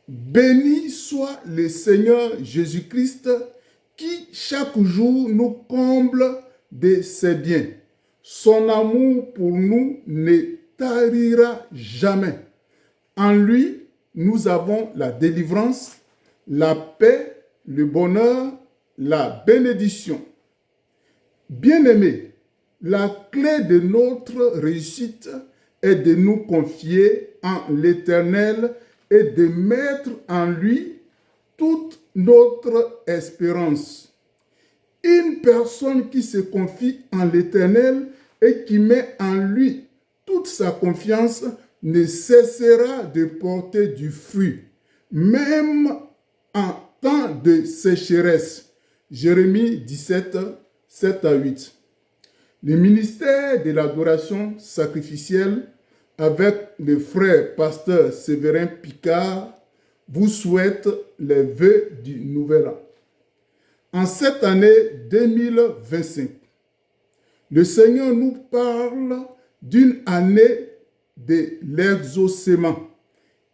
Béni soit le Seigneur Jésus-Christ qui chaque jour nous comble de ses biens. Son amour pour nous ne tarira jamais. En lui, nous avons la délivrance, la paix, le bonheur, la bénédiction. Bien-aimés, la clé de notre réussite est de nous confier en l'Éternel et de mettre en lui toute notre espérance. Une personne qui se confie en l'Éternel et qui met en lui toute sa confiance ne cessera de porter du fruit, même en temps de sécheresse. Jérémie 17, 7 à 8. Le ministère de l'adoration sacrificielle avec le frère pasteur Séverin Picard vous souhaite les vœux du nouvel an. En cette année 2025, le Seigneur nous parle d'une année de l'exaucement,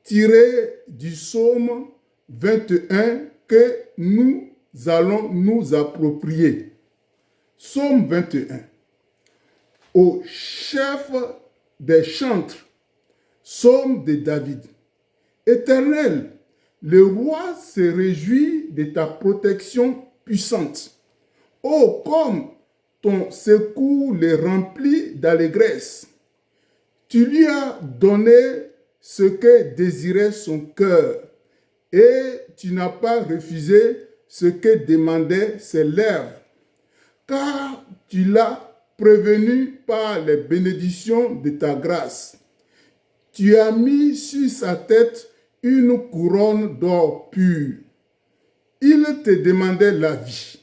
tiré du psaume 21 que nous allons nous approprier. Psaume 21. Au chef des chantres, psaume de David. Éternel, le roi se réjouit de ta protection puissante. Oh, comme ton secours le remplit d'allégresse. Tu lui as donné ce que désirait son cœur et tu n'as pas refusé ce que demandaient ses lèvres, car tu l'as prévenu par les bénédictions de ta grâce. Tu as mis sur sa tête une couronne d'or pur. Il te demandait la vie.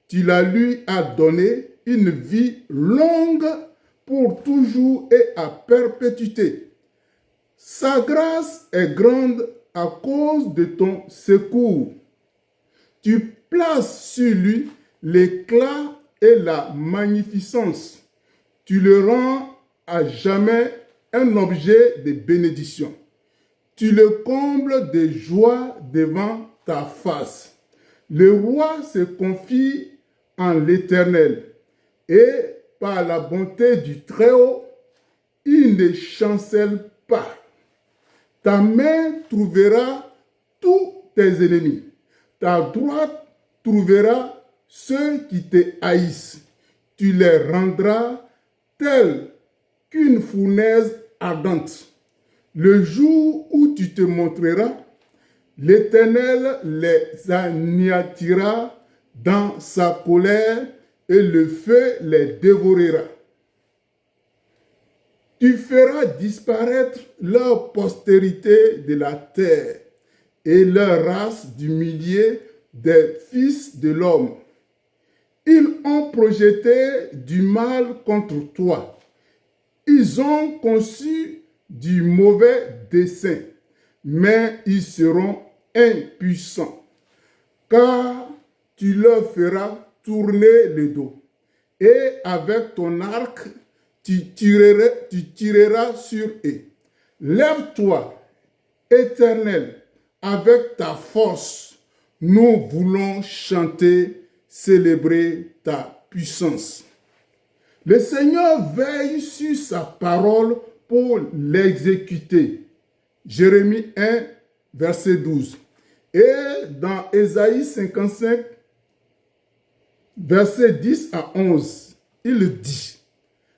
Tu la lui as donné, une vie longue pour toujours et à perpétuité. Sa grâce est grande à cause de ton secours. Tu places sur lui l'éclat et la magnificence. Tu le rends à jamais un objet de bénédiction. Tu le combles de joie devant ta face. Le roi se confie en l'Éternel et par la bonté du Très-Haut, il ne chancelle pas. Ta main trouvera tous tes ennemis. Ta droite trouvera ceux qui te haïssent. Tu les rendras tels qu'une fournaise ardente. Le jour où tu te montreras, l'Éternel les anéantira dans sa colère et le feu les dévorera. Tu feras disparaître leur postérité de la terre et leur race du milieu des fils de l'homme. Ils ont projeté du mal contre toi. Ils ont conçu du mauvais dessein, mais ils seront impuissants, car tu leur feras tourner le dos. Et avec ton arc, tu tireras sur eux. Lève-toi, Éternel, avec ta force. Nous voulons chanter, célébrer ta puissance. Le Seigneur veille sur sa parole pour l'exécuter. Jérémie 1, verset 12. Et dans Ésaïe 55, verset 10 à 11, il dit: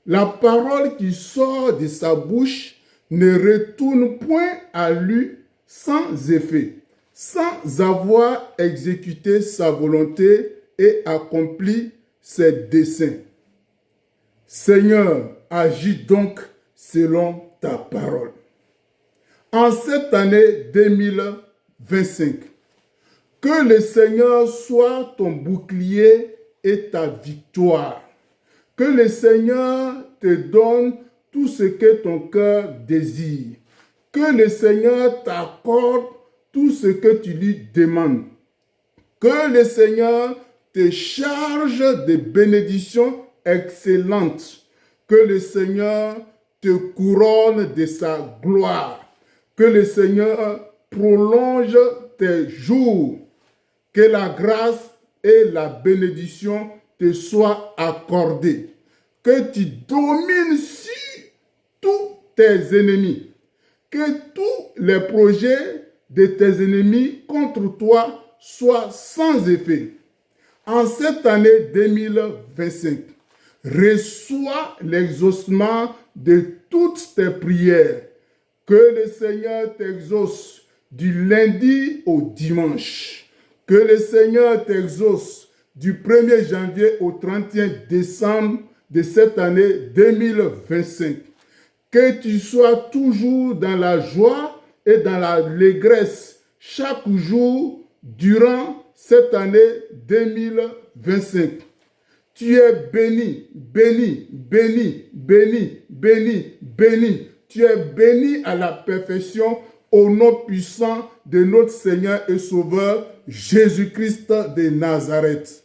la parole qui sort de sa bouche ne retourne point à lui sans effet, sans avoir exécuté sa volonté et accompli ses desseins. Seigneur, agis donc selon ta parole. En cette année 2025, que le Seigneur soit ton bouclier et ta victoire. Que le Seigneur te donne tout ce que ton cœur désire. Que le Seigneur t'accorde tout ce que tu lui demandes. Que le Seigneur te charge de bénédictions excellentes. Que le Seigneur te couronne de sa gloire. Que le Seigneur prolonge tes jours. Que la grâce et la bénédiction te soient accordées. Que tu domines sur tous tes ennemis. Que tous les projets de tes ennemis contre toi soient sans effet. En cette année 2025, reçois l'exaucement de toutes tes prières. Que le Seigneur t'exauce du lundi au dimanche. Que le Seigneur t'exauce du 1er janvier au 31 décembre de cette année 2025. Que tu sois toujours dans la joie et dans l'allégresse chaque jour durant cette année 2025. Tu es béni, béni, béni, béni, béni, béni. Tu es béni à la perfection au nom puissant de notre Seigneur et Sauveur Jésus-Christ de Nazareth.